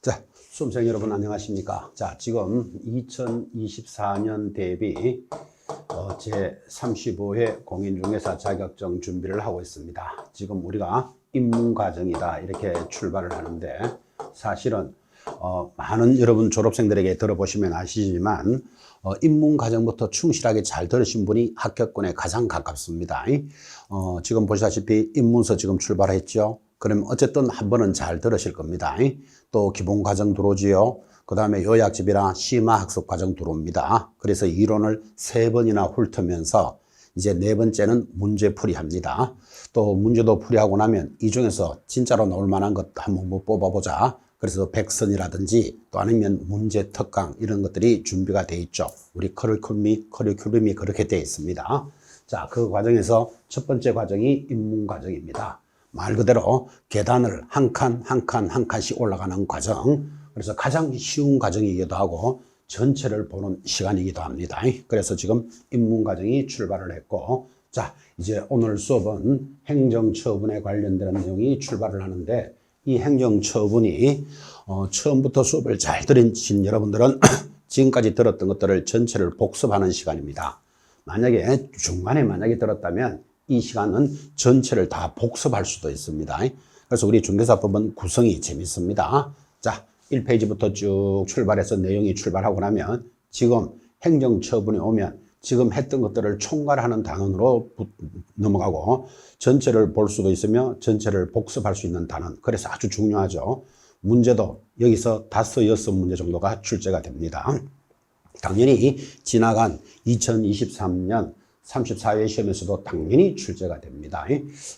자, 수험생 여러분 안녕하십니까? 자, 지금 2024년 대비 제35회 공인중개사 자격증 준비를 하고 있습니다. 지금 우리가 입문과정이다 이렇게 출발을 하는데, 사실은 많은 여러분 졸업생들에게 들어보시면 아시지만 입문과정부터 충실하게 잘 들으신 분이 합격권에 가장 가깝습니다. 지금 보시다시피 입문서 지금 출발했죠. 그럼 어쨌든 한 번은 잘 들으실 겁니다. 또 기본과정 들어오지요. 그 다음에 요약집이나 심화학습과정 들어옵니다. 그래서 이론을 3번이나 훑으면서 이제 4번째는 문제풀이 합니다. 또 문제도 풀이하고 나면 이 중에서 진짜로 나올 만한 것 한번 뽑아보자. 그래서 백선이라든지 또 아니면 문제 특강 이런 것들이 준비가 돼 있죠. 우리 커리큘럼이 그렇게 돼 있습니다. 자, 그 과정에서 첫 번째 과정이 입문과정입니다. 말 그대로 계단을 한 칸씩 올라가는 과정. 그래서 가장 쉬운 과정이기도 하고 전체를 보는 시간이기도 합니다. 그래서 지금 입문과정이 출발을 했고, 자, 이제 오늘 수업은 행정처분에 관련된 내용이 출발을 하는데, 이 행정처분이 처음부터 수업을 잘 들으신 여러분들은 지금까지 들었던 것들을 전체를 복습하는 시간입니다. 만약에 중간에 들었다면 이 시간은 전체를 다 복습할 수도 있습니다. 그래서 우리 중개사법은 구성이 재밌습니다. 자, 1페이지부터 쭉 출발해서 내용이 출발하고 나면 지금 행정처분에 오면 지금 했던 것들을 총괄하는 단원으로 넘어가고, 전체를 볼 수도 있으며 전체를 복습할 수 있는 단원. 그래서 아주 중요하죠. 문제도 여기서 5, 6문제 정도가 출제가 됩니다. 당연히 지나간 2023년 34회 시험에서도 당연히 출제가 됩니다.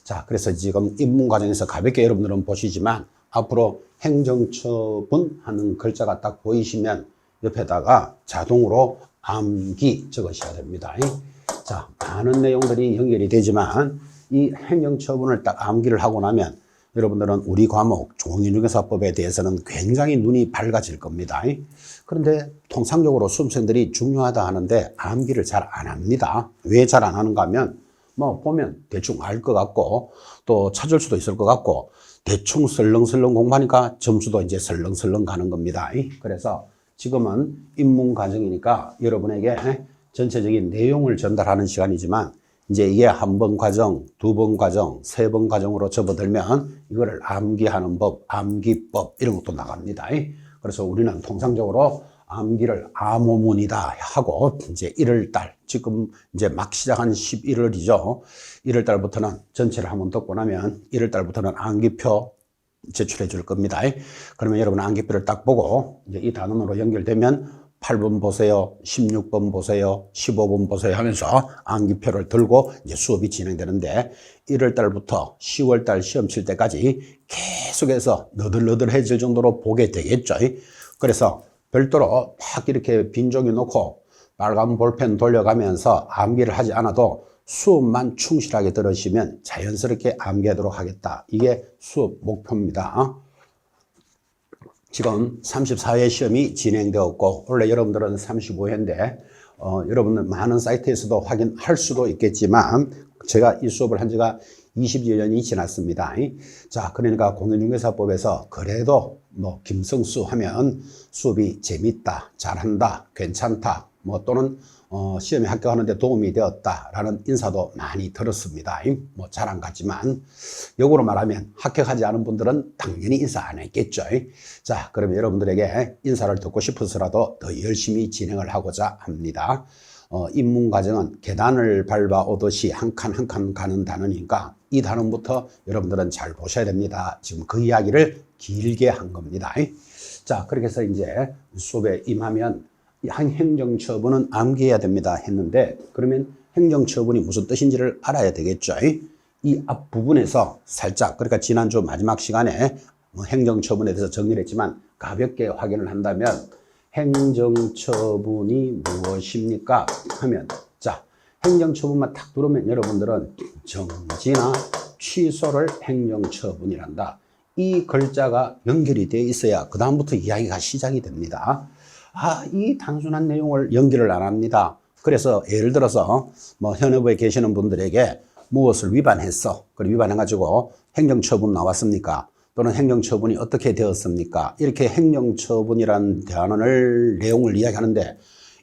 자, 그래서 지금 입문 과정에서 가볍게 여러분들은 보시지만 앞으로 행정처분 하는 글자가 딱 보이시면 옆에다가 자동으로 암기 적으셔야 됩니다. 자, 많은 내용들이 연결이 되지만 이 행정처분을 딱 암기를 하고 나면 여러분들은 우리 과목 공인중개사법에 대해서는 굉장히 눈이 밝아질 겁니다. 그런데 통상적으로 수험생들이 중요하다 하는데 암기를 잘 안 합니다. 왜 잘 안 하는가 하면 보면 대충 알 것 같고 또 찾을 수도 있을 것 같고 대충 설렁설렁 공부하니까 점수도 이제 설렁설렁 가는 겁니다. 그래서 지금은 입문 과정이니까 여러분에게 전체적인 내용을 전달하는 시간이지만, 이제 이게 1번 과정, 2번 과정, 3번 과정으로 접어들면 이거를 암기하는 법, 암기법 이런 것도 나갑니다. 그래서 우리는 통상적으로 암기를 암호문이다 하고 이제 1월달, 지금 이제 막 시작한 11월이죠. 1월달부터는 전체를 한번 듣고 나면 1월달부터는 암기표 제출해 줄 겁니다. 그러면 여러분 암기표를 딱 보고 이제 이 단원으로 연결되면 8번 보세요, 16번 보세요, 15번 보세요 하면서 암기표를 들고 이제 수업이 진행되는데, 1월달부터 10월달 시험 칠 때까지 계속해서 너덜너덜해질 정도로 보게 되겠죠. 그래서 별도로 막 이렇게 빈 종이 놓고 빨간 볼펜 돌려가면서 암기를 하지 않아도 수업만 충실하게 들으시면 자연스럽게 암기하도록 하겠다. 이게 수업 목표입니다. 지금 34회 시험이 진행되었고, 원래 여러분들은 35회인데 여러분들 많은 사이트에서도 확인할 수도 있겠지만 제가 이 수업을 한 지가 20여 년이 지났습니다. 자, 그러니까 공인중개사법에서 그래도 김성수 하면 수업이 재밌다, 잘한다, 괜찮다, 또는 시험에 합격하는데 도움이 되었다라는 인사도 많이 들었습니다. 잘 안 갔지만 역으로 말하면 합격하지 않은 분들은 당연히 인사 안 했겠죠. 자, 그러면 여러분들에게 인사를 듣고 싶어서라도 더 열심히 진행을 하고자 합니다. 입문 과정은 계단을 밟아 오듯이 한 칸 한 칸 가는 단원이니까 이 단원부터 여러분들은 잘 보셔야 됩니다. 지금 그 이야기를 길게 한 겁니다. 자, 그렇게 해서 이제 수업에 임하면 행정처분은 암기해야 됩니다 했는데, 그러면 행정처분이 무슨 뜻인지를 알아야 되겠죠. 이 앞부분에서 살짝, 그러니까 지난주 마지막 시간에 행정처분에 대해서 정리를 했지만 가볍게 확인을 한다면 행정처분이 무엇입니까 하면, 자, 행정처분만 딱 들으면 여러분들은 정지나 취소를 행정처분이란다. 이 글자가 연결이 되어 있어야 그 다음부터 이야기가 시작이 됩니다. 이 단순한 내용을 연결을 안 합니다. 그래서 예를 들어서 현업에 계시는 분들에게 무엇을 위반했어. 그걸 위반해가지고 행정처분 나왔습니까? 또는 행정처분이 어떻게 되었습니까? 이렇게 행정처분이라는 단어를 내용을 이야기하는데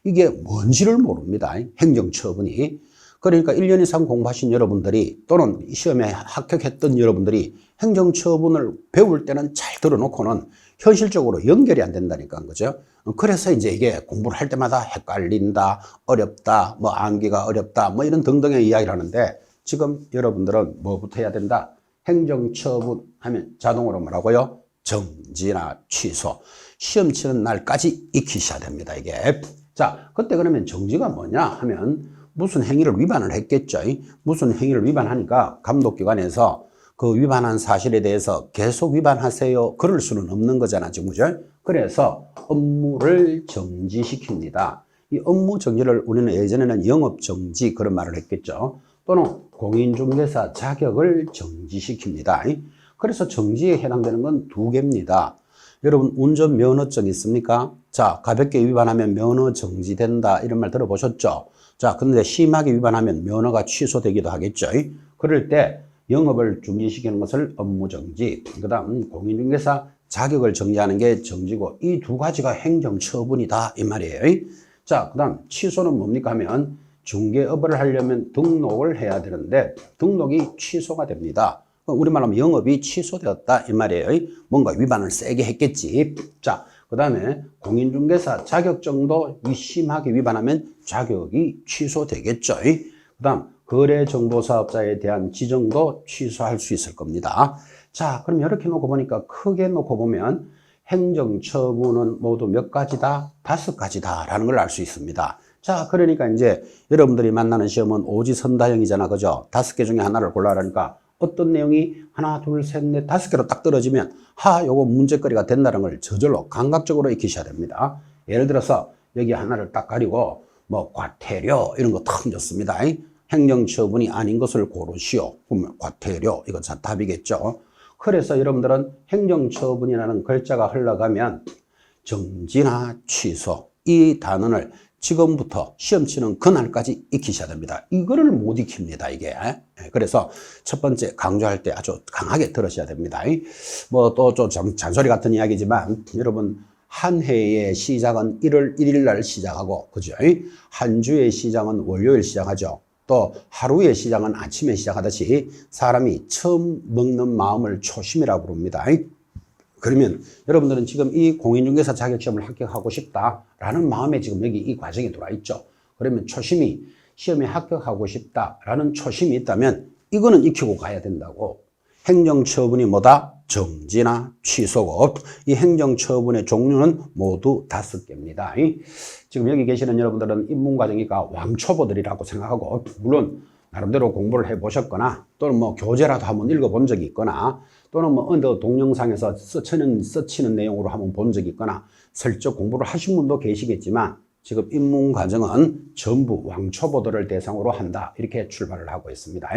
이게 뭔지를 모릅니다. 행정처분이. 그러니까 1년 이상 공부하신 여러분들이 또는 시험에 합격했던 여러분들이 행정처분을 배울 때는 잘 들어놓고는 현실적으로 연결이 안 된다니까, 그죠? 그래서 이제 이게 공부를 할 때마다 헷갈린다, 어렵다, 뭐 암기가 어렵다, 뭐 이런 등등의 이야기를 하는데 지금 여러분들은 뭐부터 해야 된다? 행정처분 하면 자동으로 뭐라고요? 정지나 취소. 시험 치는 날까지 익히셔야 됩니다, 이게. 자, 그때 그러면 정지가 뭐냐 하면 무슨 행위를 위반을 했겠죠. 무슨 행위를 위반하니까 감독기관에서 그 위반한 사실에 대해서 계속 위반하세요. 그럴 수는 없는 거잖아, 지금, 그죠? 그래서 업무를 정지시킵니다. 이 업무 정지를 우리는 예전에는 영업정지 그런 말을 했겠죠. 또는 공인중개사 자격을 정지시킵니다. 그래서 정지에 해당되는 건 두 개입니다. 여러분 운전면허증 있습니까? 자, 가볍게 위반하면 면허 정지된다 이런 말 들어보셨죠? 자, 근데 심하게 위반하면 면허가 취소되기도 하겠죠. 그럴 때 영업을 중지시키는 것을 업무정지, 그 다음 공인중개사 자격을 정지하는 게 정지고 이 두 가지가 행정처분이다 이 말이에요. 자, 그 다음 취소는 뭡니까 하면 중개업을 하려면 등록을 해야 되는데 등록이 취소가 됩니다. 우리말로 하면 영업이 취소되었다 이 말이에요. 뭔가 위반을 세게 했겠지. 자, 그 다음에 공인중개사 자격증도 심하게 위반하면 자격이 취소되겠죠. 그 다음 거래정보사업자에 대한 지정도 취소할 수 있을 겁니다. 자, 그럼 이렇게 놓고 보니까 크게 놓고 보면 행정처분은 모두 몇 가지다? 5가지다 라는 걸 알 수 있습니다. 자, 그러니까 이제 여러분들이 만나는 시험은 오지선다형이잖아, 그죠? 5개 중에 하나를 골라라니까 어떤 내용이 하나, 둘, 셋, 넷, 5개로 딱 떨어지면 요거 문제거리가 된다는 걸 저절로 감각적으로 익히셔야 됩니다. 예를 들어서 여기 하나를 딱 가리고 뭐 과태료 이런 거 탁 줬습니다. 행정처분이 아닌 것을 고르시오. 그러면 과태료 이거 답이겠죠. 그래서 여러분들은 행정처분이라는 글자가 흘러가면 정지나 취소 이 단어를 지금부터 시험 치는 그날까지 익히셔야 됩니다. 이거를 못 익힙니다, 이게. 그래서 첫 번째 강조할 때 아주 강하게 들으셔야 됩니다. 뭐 또 좀 잔소리 같은 이야기지만 여러분 한 해의 시작은 1월 1일 날 시작하고, 그죠? 한 주의 시작은 월요일 시작하죠. 또 하루의 시작은 아침에 시작하듯이 사람이 처음 먹는 마음을 초심이라고 부릅니다. 그러면 여러분들은 지금 이 공인중개사 자격시험을 합격하고 싶다라는 마음에 지금 여기 이 과정에 들어와 있죠. 그러면 초심이 시험에 합격하고 싶다라는 초심이 있다면 이거는 익히고 가야 된다고. 행정처분이 뭐다? 정지나 취소고 이 행정처분의 종류는 모두 5개입니다. 지금 여기 계시는 여러분들은 입문과정이니까 왕초보들이라고 생각하고 물론 나름대로 공부를 해보셨거나 또는 뭐 교재라도 한번 읽어본 적이 있거나 또는 뭐 어느 동영상에서 써치는 내용으로 한번 본 적이 있거나 슬쩍 공부를 하신 분도 계시겠지만 지금 입문과정은 전부 왕초보들을 대상으로 한다 이렇게 출발을 하고 있습니다.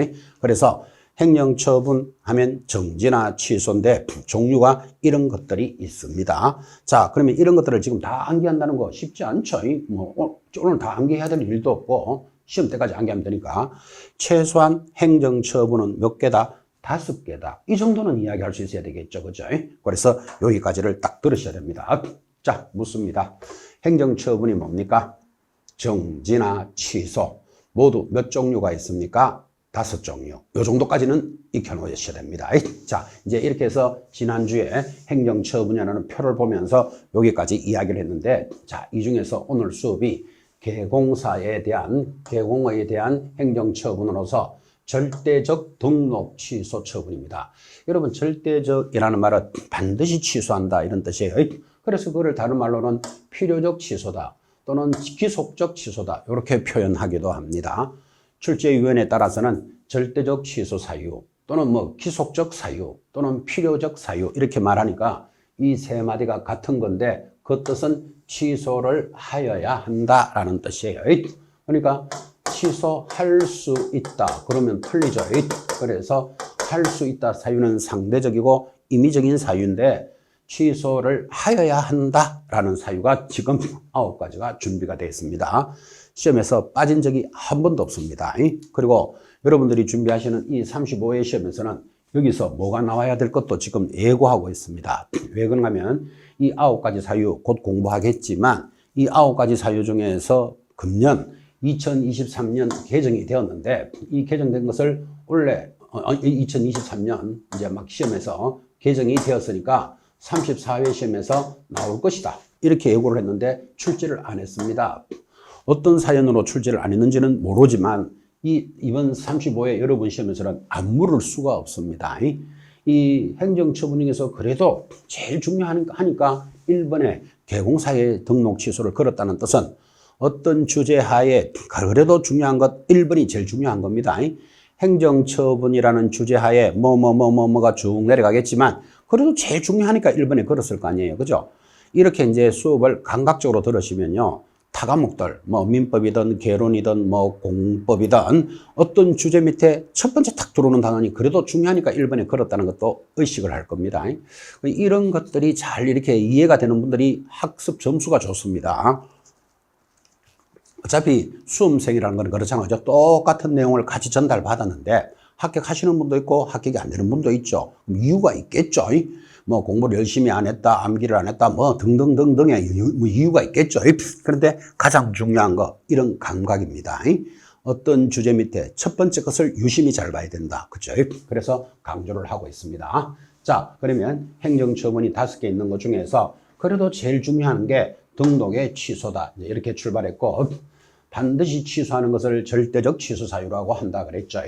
그래서 행정처분 하면 정지나 취소인데 종류가 이런 것들이 있습니다. 자, 그러면 이런 것들을 지금 다 암기한다는 거 쉽지 않죠. 뭐 오늘 다 암기해야 될 일도 없고 시험 때까지 암기하면 되니까 최소한 행정처분은 몇 개다? 5개다. 이 정도는 이야기할 수 있어야 되겠죠, 그죠? 그래서 여기까지를 딱 들으셔야 됩니다. 자, 묻습니다. 행정처분이 뭡니까? 정지나 취소 모두 몇 종류가 있습니까? 5종류. 요 정도까지는 익혀놓으셔야 됩니다. 자, 이제 이렇게 해서 지난주에 행정처분이라는 표를 보면서 여기까지 이야기를 했는데, 자, 이 중에서 오늘 수업이 개공사에 대한, 개공에 대한 행정처분으로서 절대적 등록 취소 처분입니다. 여러분, 절대적이라는 말은 반드시 취소한다 이런 뜻이에요. 그래서 그거를 다른 말로는 필요적 취소다 또는 기속적 취소다 이렇게 표현하기도 합니다. 출제위원회에 따라서는 절대적 취소 사유 또는 뭐 기속적 사유 또는 필요적 사유 이렇게 말하니까 이 세 마디가 같은 건데 그 뜻은 취소를 하여야 한다라는 뜻이에요. 그러니까 취소할 수 있다 그러면 틀리죠. 그래서 할 수 있다 사유는 상대적이고 임의적인 사유인데 취소를 하여야 한다라는 사유가 지금 9가지가 준비가 되어 있습니다. 시험에서 빠진 적이 한 번도 없습니다. 그리고 여러분들이 준비하시는 이 35회 시험에서는 여기서 뭐가 나와야 될 것도 지금 예고하고 있습니다. 왜 그런가 하면 이 9가지 사유 곧 공부하겠지만 이 9가지 사유 중에서 금년 2023년 개정이 되었는데 이 개정된 것을 원래 2023년 이제 막 시험에서 개정이 되었으니까 34회 시험에서 나올 것이다. 이렇게 예고를 했는데 출제를 안 했습니다. 어떤 사연으로 출제를 안 했는지는 모르지만 이번 35회 여러분 시험에서는 안 물을 수가 없습니다. 이 행정처분 중에서 그래도 제일 중요하니까 1번에 개공사회 등록 취소를 걸었다는 뜻은 어떤 주제 하에 그래도 중요한 것 1번이 제일 중요한 겁니다. 행정처분이라는 주제 하에 뭐가 쭉 내려가겠지만 그래도 제일 중요하니까 1번에 걸었을 거 아니에요. 그죠? 이렇게 이제 수업을 감각적으로 들으시면요. 타 과목들, 민법이든 개론이든 공법이든 어떤 주제 밑에 첫 번째 탁 들어오는 단원이 그래도 중요하니까 1번에 걸었다는 것도 의식을 할 겁니다. 이런 것들이 잘 이렇게 이해가 되는 분들이 학습 점수가 좋습니다. 어차피 수험생이라는 건 그렇잖아요. 똑같은 내용을 같이 전달받았는데 합격하시는 분도 있고 합격이 안 되는 분도 있죠. 이유가 있겠죠. 공부를 열심히 안 했다, 암기를 안 했다, 등등등등의 이유가 있겠죠. 그런데 가장 중요한 거, 이런 감각입니다. 어떤 주제 밑에 첫 번째 것을 유심히 잘 봐야 된다. 그죠? 그래서 강조를 하고 있습니다. 자, 그러면 행정처분이 5개 있는 것 중에서 그래도 제일 중요한 게 등록의 취소다. 이렇게 출발했고, 반드시 취소하는 것을 절대적 취소 사유라고 한다 그랬죠.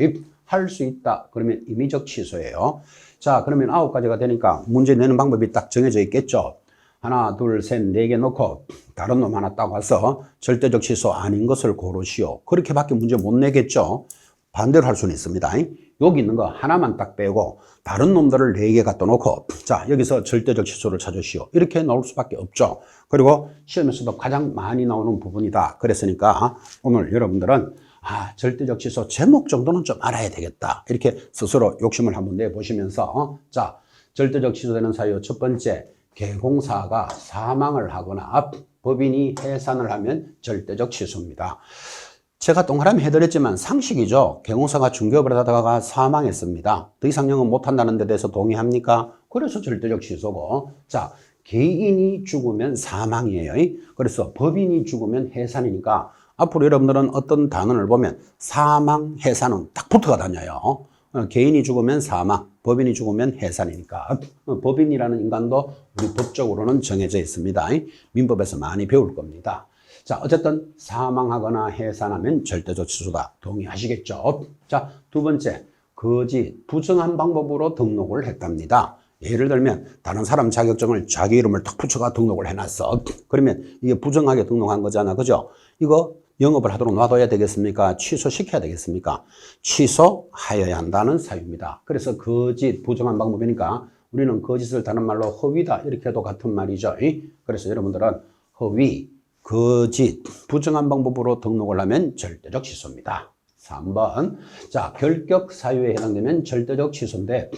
할 수 있다. 그러면 임의적 취소예요. 자, 그러면 9가지가 되니까 문제 내는 방법이 딱 정해져 있겠죠. 하나, 둘, 셋, 4개 놓고 다른 놈 하나 딱 와서 절대적 취소 아닌 것을 고르시오. 그렇게밖에 문제 못 내겠죠. 반대로 할 수는 있습니다. 여기 있는 거 하나만 딱 빼고 다른 놈들을 4개 갖다 놓고 자, 여기서 절대적 취소를 찾으시오. 이렇게 나올 수밖에 없죠. 그리고 시험에서도 가장 많이 나오는 부분이다. 그랬으니까 오늘 여러분들은 절대적 취소 제목 정도는 좀 알아야 되겠다. 이렇게 스스로 욕심을 한번 내보시면서 자, 절대적 취소되는 사유 첫 번째, 개공사가 사망을 하거나 법인이 해산을 하면 절대적 취소입니다. 제가 동그라미 해드렸지만 상식이죠. 개공사가 중개업을 하다가 사망했습니다. 더 이상 영업 못한다는 데 대해서 동의합니까? 그래서 절대적 취소고. 자, 개인이 죽으면 사망이에요. 그래서 법인이 죽으면 해산이니까 앞으로 여러분들은 어떤 단원을 보면 사망, 해산은 딱 붙어가 다녀요. 개인이 죽으면 사망, 법인이 죽으면 해산이니까. 법인이라는 인간도 우리 법적으로는 정해져 있습니다. 민법에서 많이 배울 겁니다. 자, 어쨌든 사망하거나 해산하면 절대적 취소다. 동의하시겠죠? 자, 두 번째, 거짓, 부정한 방법으로 등록을 했답니다. 예를 들면 다른 사람 자격증을 자기 이름을 딱 붙여가 등록을 해놨어. 그러면 이게 부정하게 등록한 거잖아. 그죠? 이거 영업을 하도록 놔둬야 되겠습니까? 취소시켜야 되겠습니까? 취소하여야 한다는 사유입니다. 그래서 거짓, 부정한 방법이니까 우리는 거짓을 다른 말로 허위다. 이렇게 해도 같은 말이죠. 그래서 여러분들은 허위, 거짓, 부정한 방법으로 등록을 하면 절대적 취소입니다. 3번. 자, 결격 사유에 해당되면 절대적 취소인데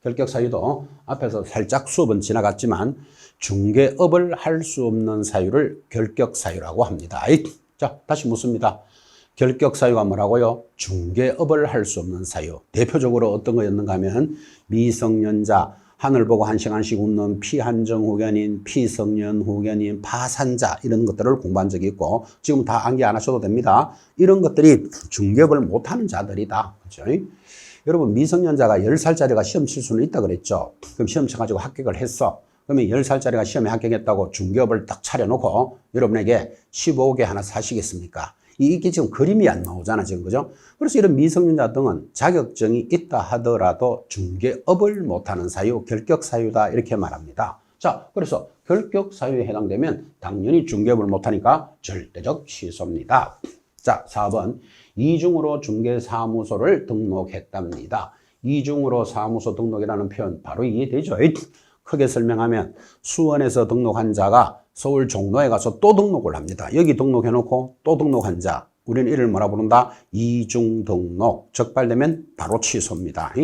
결격 사유도 앞에서 살짝 수업은 지나갔지만 중개업을 할 수 없는 사유를 결격 사유라고 합니다. 자, 다시 묻습니다. 결격 사유가 뭐라고요? 중개업을 할 수 없는 사유. 대표적으로 어떤 거였는가 하면 미성년자, 하늘 보고 한 시간씩 웃는 피한정 후견인, 피성년 후견인, 파산자 이런 것들을 공부한 적이 있고 지금 다 암기 안 하셔도 됩니다. 이런 것들이 중개업을 못하는 자들이다. 그렇죠? 여러분 미성년자가 10살짜리가 시험 칠 수는 있다 그랬죠. 그럼 시험 쳐가지고 합격을 했어. 그러면 10살짜리가 시험에 합격했다고 중개업을 딱 차려놓고 여러분에게 15개 하나 사시겠습니까? 이게 지금 그림이 안 나오잖아, 지금, 그죠? 그래서 이런 미성년자 등은 자격증이 있다 하더라도 중개업을 못하는 사유, 결격 사유다, 이렇게 말합니다. 자, 그래서 결격 사유에 해당되면 당연히 중개업을 못하니까 절대적 취소입니다. 자, 4번. 이중으로 중개사무소를 등록했답니다. 이중으로 사무소 등록이라는 표현 바로 이해되죠? 크게 설명하면 수원에서 등록한 자가 서울 종로에 가서 또 등록을 합니다. 여기 등록해놓고 또 등록한 자, 우리는 이를 뭐라 부른다? 이중 등록. 적발되면 바로 취소입니다.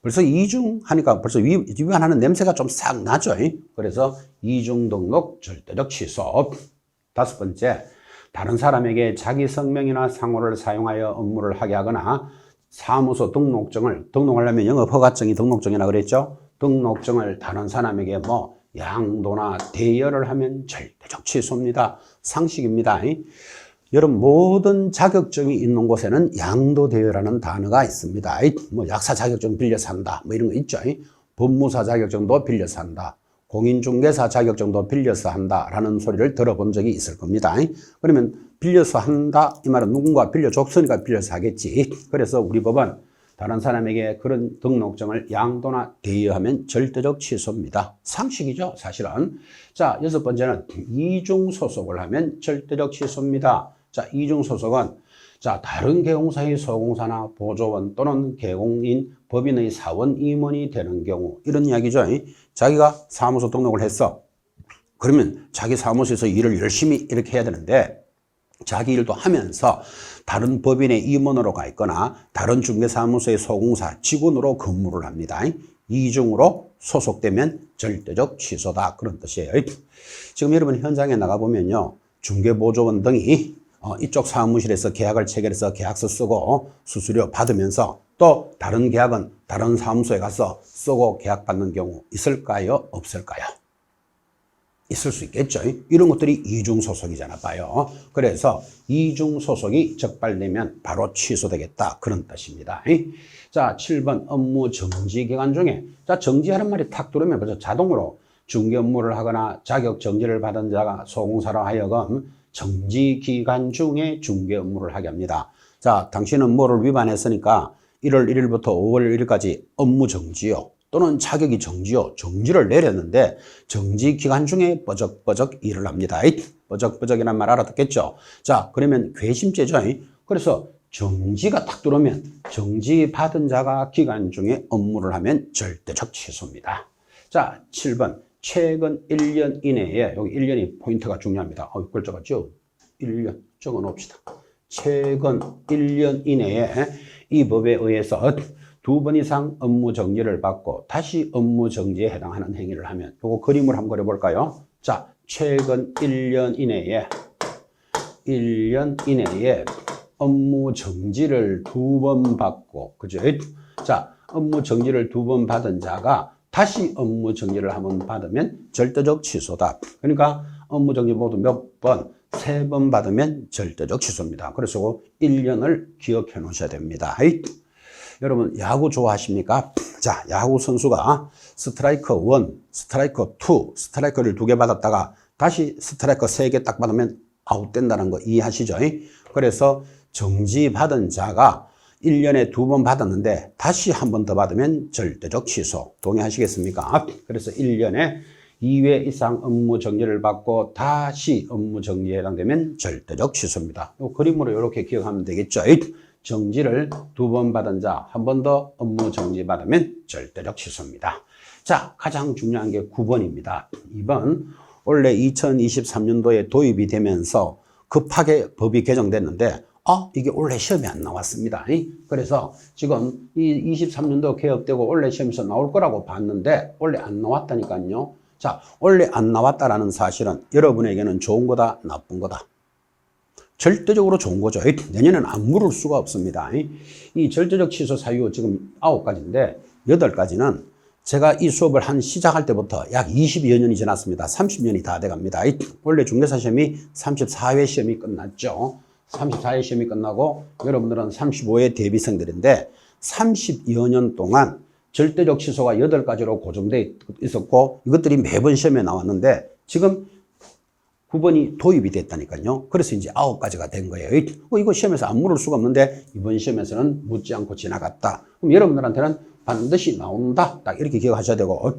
벌써 이중 하니까 벌써 위반하는 냄새가 좀 싹 나죠. 그래서 이중 등록 절대적 취소. 5번째, 다른 사람에게 자기 성명이나 상호를 사용하여 업무를 하게 하거나 사무소 등록증을 등록하려면 영업허가증이 등록증이라 그랬죠. 등록증을 다른 사람에게 뭐 양도나 대여를 하면 절대적 취소입니다. 상식입니다. 여러분 모든 자격증이 있는 곳에는 양도 대여라는 단어가 있습니다. 뭐 약사 자격증 빌려서 한다 뭐 이런 거 있죠. 법무사 자격증도 빌려서 한다. 공인중개사 자격증도 빌려서 한다라는 소리를 들어본 적이 있을 겁니다. 그러면 빌려서 한다 이 말은 누군가 빌려줬으니까 빌려서 하겠지. 그래서 우리 법은 다른 사람에게 그런 등록증을 양도나 대여하면 절대적 취소입니다. 상식이죠 사실은. 자, 여섯 번째는 이중소속을 하면 절대적 취소입니다. 자, 이중소속은 자, 다른 개공사의 소공사나 보조원 또는 개공인, 법인의 사원, 임원이 되는 경우 이런 이야기죠. 자기가 사무소 등록을 했어. 그러면 자기 사무소에서 일을 열심히 이렇게 해야 되는데 자기 일도 하면서 다른 법인의 임원으로 가 있거나 다른 중개사무소의 소공사 직원으로 근무를 합니다. 이중으로 소속되면 절대적 취소다 그런 뜻이에요. 지금 여러분 현장에 나가보면요. 중개보조원 등이 이쪽 사무실에서 계약을 체결해서 계약서 쓰고 수수료 받으면서 또 다른 계약은 다른 사무소에 가서 쓰고 계약 받는 경우 있을까요? 없을까요? 있을 수 있겠죠. 이런 것들이 이중소속이잖아 봐요. 그래서 이중소속이 적발되면 바로 취소되겠다 그런 뜻입니다. 자, 7번 업무 정지 기간 중에 자, 정지하는 말이 탁 들어오면 벌써 자동으로 중개 업무를 하거나 자격 정지를 받은 자가 소공사로 하여금 정지 기간 중에 중개 업무를 하게 합니다. 자, 당신은 뭐를 위반했으니까 1월 1일부터 5월 1일까지 업무 정지요. 또는 자격이 정지요. 정지를 내렸는데 정지 기간 중에 버적버적 일을 합니다. 버적버적이란 말 알아듣겠죠? 자, 그러면 괘씸죄죠. 그래서 정지가 딱 들어오면 정지 받은 자가 기간 중에 업무를 하면 절대적 취소입니다. 자, 7번. 최근 1년 이내에, 여기 1년이 포인트가 중요합니다. 그걸 적었죠? 1년 적어 놓읍시다. 최근 1년 이내에 이 법에 의해서 2번 이상 업무 정지를 받고 다시 업무 정지에 해당하는 행위를 하면 요거 그림을 한번 그려볼까요? 자, 최근 1년 이내에 업무 정지를 2번 받고 그죠? 자, 업무 정지를 2번 받은 자가 다시 업무 정지를 한번 받으면 절대적 취소다. 그러니까 업무 정지 모두 몇 번? 3번 받으면 절대적 취소입니다. 그래서 1년을 기억해 놓으셔야 됩니다. 여러분 야구 좋아하십니까? 자, 야구 선수가 스트라이크 1, 스트라이크 2, 스트라이크를 2개 받았다가 다시 스트라이크 3개 딱 받으면 아웃된다는 거 이해하시죠? 그래서 정지받은 자가 1년에 2번 받았는데 다시 한 번 더 받으면 절대적 취소. 동의하시겠습니까? 그래서 1년에 2회 이상 업무 정지를 받고 다시 업무 정지에 해당되면 절대적 취소입니다. 이 그림으로 이렇게 기억하면 되겠죠? 정지를 2번 받은 자, 한 번 더 업무 정지 받으면 절대적 취소입니다. 자, 가장 중요한 게 9번입니다. 2번, 원래 2023년도에 도입이 되면서 급하게 법이 개정됐는데 이게 올해 시험에 안 나왔습니다. 그래서 지금 이 23년도 개업되고 올해 시험에서 나올 거라고 봤는데 올해 안 나왔다니까요. 자, 원래 안 나왔다라는 사실은 여러분에게는 좋은 거다, 나쁜 거다? 절대적으로 좋은 거죠. 내년에는 안 물을 수가 없습니다. 이 절대적 취소 사유 지금 9가지인데 8가지는 제가 이 수업을 시작할 때부터 약 20여 년이 지났습니다. 30년이 다 돼갑니다. 원래 중개사 시험이 34회 시험이 끝났죠. 34회 시험이 끝나고 여러분들은 35회 대비생들인데 30여 년 동안 절대적 취소가 8가지로 고정돼 있었고 이것들이 매번 시험에 나왔는데 지금 9번이 도입이 됐다니까요. 그래서 이제 9가지가 된 거예요. 이거 시험에서 안 물을 수가 없는데 이번 시험에서는 묻지 않고 지나갔다. 그럼 여러분들한테는 반드시 나온다. 딱 이렇게 기억하셔야 되고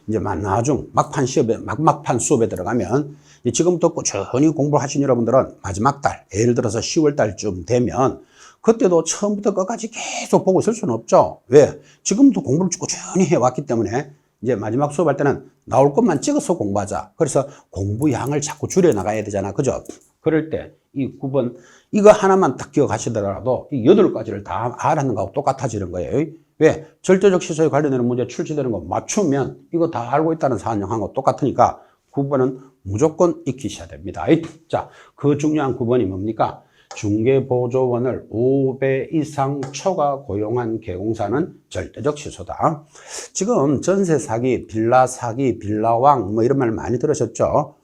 이제 나중 막판 시험에 막판 수업에 들어가면 지금부터 꾸준히 공부를 하신 여러분들은 마지막 달, 예를 들어서 10월 달쯤 되면 그때도 처음부터 끝까지 계속 보고 있을 수는 없죠. 왜? 지금도 공부를 꾸준히 해왔기 때문에 이제 마지막 수업할 때는 나올 것만 찍어서 공부하자. 그래서 공부량을 자꾸 줄여나가야 되잖아. 그죠? 그럴 때 이 9번 이거 하나만 딱 기억하시더라도 이 8가지를 다 알았는 거하고 똑같아지는 거예요. 왜? 절대적 취소에 관련되는 문제 출제되는 거 맞추면 이거 다 알고 있다는 사안하고 똑같으니까 9번은 무조건 익히셔야 됩니다. 자, 그 중요한 9번이 뭡니까? 중개보조원을 5배 이상 초과 고용한 개공사는 절대적 취소다. 지금 전세 사기, 빌라 사기, 빌라왕 뭐 이런 말 많이 들으셨죠?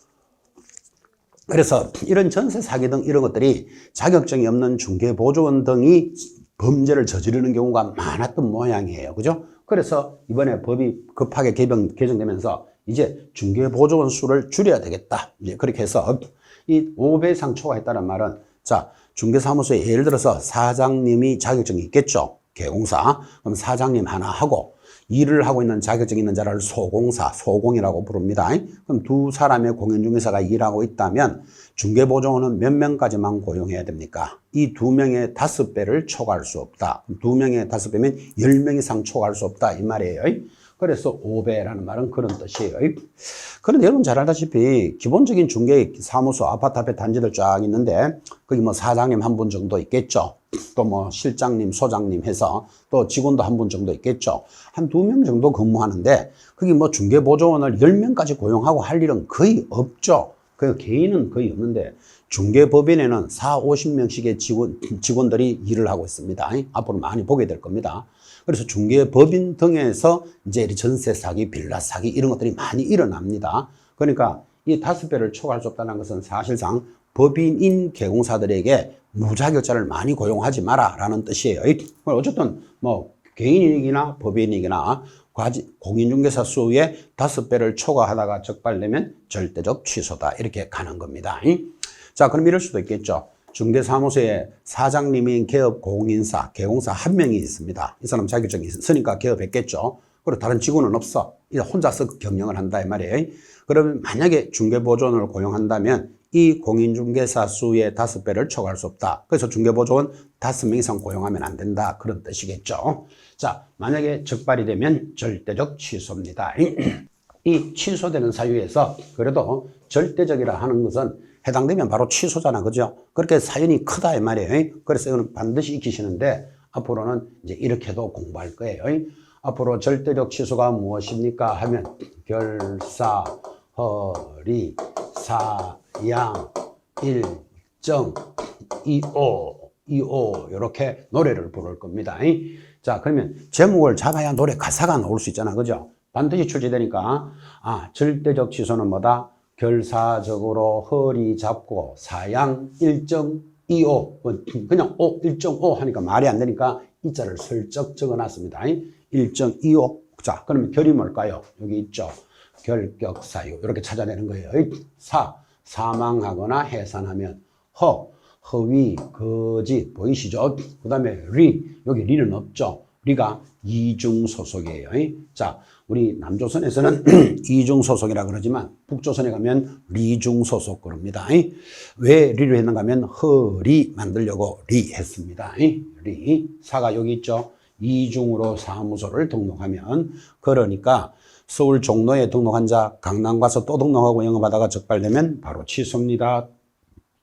그래서 이런 전세 사기 등 이런 것들이 자격증이 없는 중개보조원 등이 범죄를 저지르는 경우가 많았던 모양이에요. 그죠? 그래서 이번에 법이 급하게 개정되면서 이제 중개보조원 수를 줄여야 되겠다. 이제 그렇게 해서 이 5배 이상 초과했다는 말은 자, 중개사무소에 예를 들어서 사장님이 자격증이 있겠죠. 개공사. 그럼 사장님 하나 하고 일을 하고 있는 자격증 있는 자를 소공사, 소공이라고 부릅니다. 그럼 두 사람의 공인중개사가 일하고 있다면 중개보조원은 몇 명까지만 고용해야 됩니까? 이 2명의 5배를 초과할 수 없다. 2명의 5배면 10명 이상 초과할 수 없다. 이 말이에요. 그래서 5배라는 말은 그런 뜻이에요. 그런데 여러분 잘 알다시피 기본적인 중개 사무소, 아파트 앞에 단지들 쫙 있는데 거기 뭐 사장님 한 분 정도 있겠죠. 또 뭐 실장님, 소장님 해서 또 직원도 한 분 정도 있겠죠. 한 2명 정도 근무하는데 거기 뭐 중개보조원을 10명까지 고용하고 할 일은 거의 없죠. 그 개인은 거의 없는데 중개법인에는 40~50명씩의 직원들이 일을 하고 있습니다. 앞으로 많이 보게 될 겁니다. 그래서 중개법인 등에서 이제 전세 사기, 빌라 사기 이런 것들이 많이 일어납니다. 그러니까 이 5배를 초과할 수 없다는 것은 사실상 법인인 개공사들에게 무자격자를 많이 고용하지 마라 라는 뜻이에요. 어쨌든 뭐 개인이익이나 법인이익이나 공인중개사 수의 5배를 초과하다가 적발되면 절대적 취소다 이렇게 가는 겁니다. 자, 그럼 이럴 수도 있겠죠. 중개사무소에 사장님인 개업 공인사, 개공사 한 명이 있습니다. 이 사람 자격증이 있으니까 개업했겠죠. 그리고 다른 직원은 없어. 혼자서 경영을 한다 이 말이에요. 그러면 만약에 중개보조원을 고용한다면 이 공인중개사 수의 5배를 초과할 수 없다. 그래서 중개보조원 5명 이상 고용하면 안 된다. 그런 뜻이겠죠. 자, 만약에 적발이 되면 절대적 취소입니다. 이 취소되는 사유에서 그래도 절대적이라 하는 것은 해당되면 바로 취소잖아. 그죠? 그렇게 사연이 크다 이 말이에요. 그래서 이거는 반드시 익히시는데 앞으로는 이제 이렇게도 공부할 거예요. 앞으로 절대적 취소가 무엇입니까? 하면 결사, 허리, 사양, 일정, 이오 이렇게 노래를 부를 겁니다. 자, 그러면 제목을 잡아야 노래 가사가 나올 수 있잖아. 그죠? 반드시 출제되니까 절대적 취소는 뭐다? 결사적으로 허리 잡고 사양 일정 이오 그냥 일정 오 하니까 말이 안 되니까 이 자를 슬쩍 적어놨습니다. 일정 이오. 자, 그러면 결이 뭘까요? 여기 있죠. 결격사유 이렇게 찾아내는 거예요. 사망하거나 해산하면 허위 거짓 보이시죠? 그 다음에 여기 리는 없죠. 리가 이중소속이에요. 자, 우리 남조선에서는 이중소속이라 그러지만 북조선에 가면 리중소속 그럽니다. 왜 리를 했는가 하면 허리 만들려고 리 했습니다. 리. 사가 여기 있죠. 이중으로 사무소를 등록하면 그러니까 서울 종로에 등록한 자 강남 가서 또 등록하고 영업하다가 적발되면 바로 취소입니다.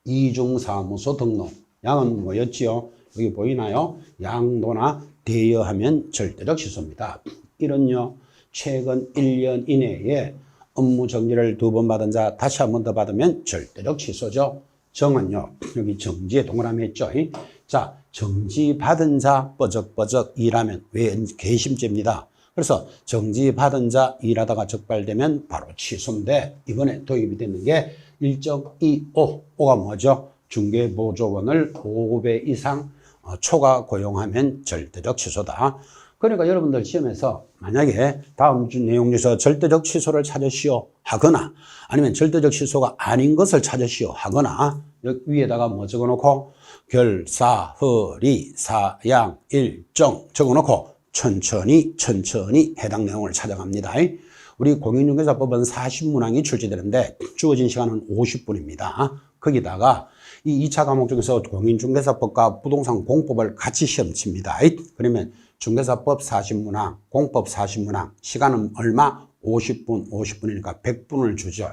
이중사무소 등록. 양은 뭐였지요? 여기 보이나요? 양도나 대여하면 절대적 취소입니다. 이런요. 최근 1년 이내에 업무 정지를 2번 받은 자 다시 한 번 더 받으면 절대적 취소죠. 정은요. 여기 정지에 동그라미 했죠. 자, 정지 받은 자 뻐적뻐적 일하면 괘씸죄입니다. 그래서 정지 받은 자 일하다가 적발되면 바로 취소인데 이번에 도입이 되는 게 1.25. 5가 뭐죠? 중개보조원을 5배 이상 초과 고용하면 절대적 취소다. 그러니까 여러분들 시험에서 만약에 다음 주 내용 중에서 절대적 취소를 찾으시오 하거나 아니면 절대적 취소가 아닌 것을 찾으시오 하거나 여기 위에다가 뭐 적어놓고 결사, 허리, 사양, 일정 적어놓고 천천히 해당 내용을 찾아갑니다. 우리 공인중개사법은 40문항이 출제되는데 주어진 시간은 50분입니다. 거기다가 이 2차 과목 중에서 공인중개사법과 부동산 공법을 같이 시험 칩니다. 그러면 중개사법 40문항, 공법 40문항, 시간은 얼마? 50분이니까 100분을 주죠.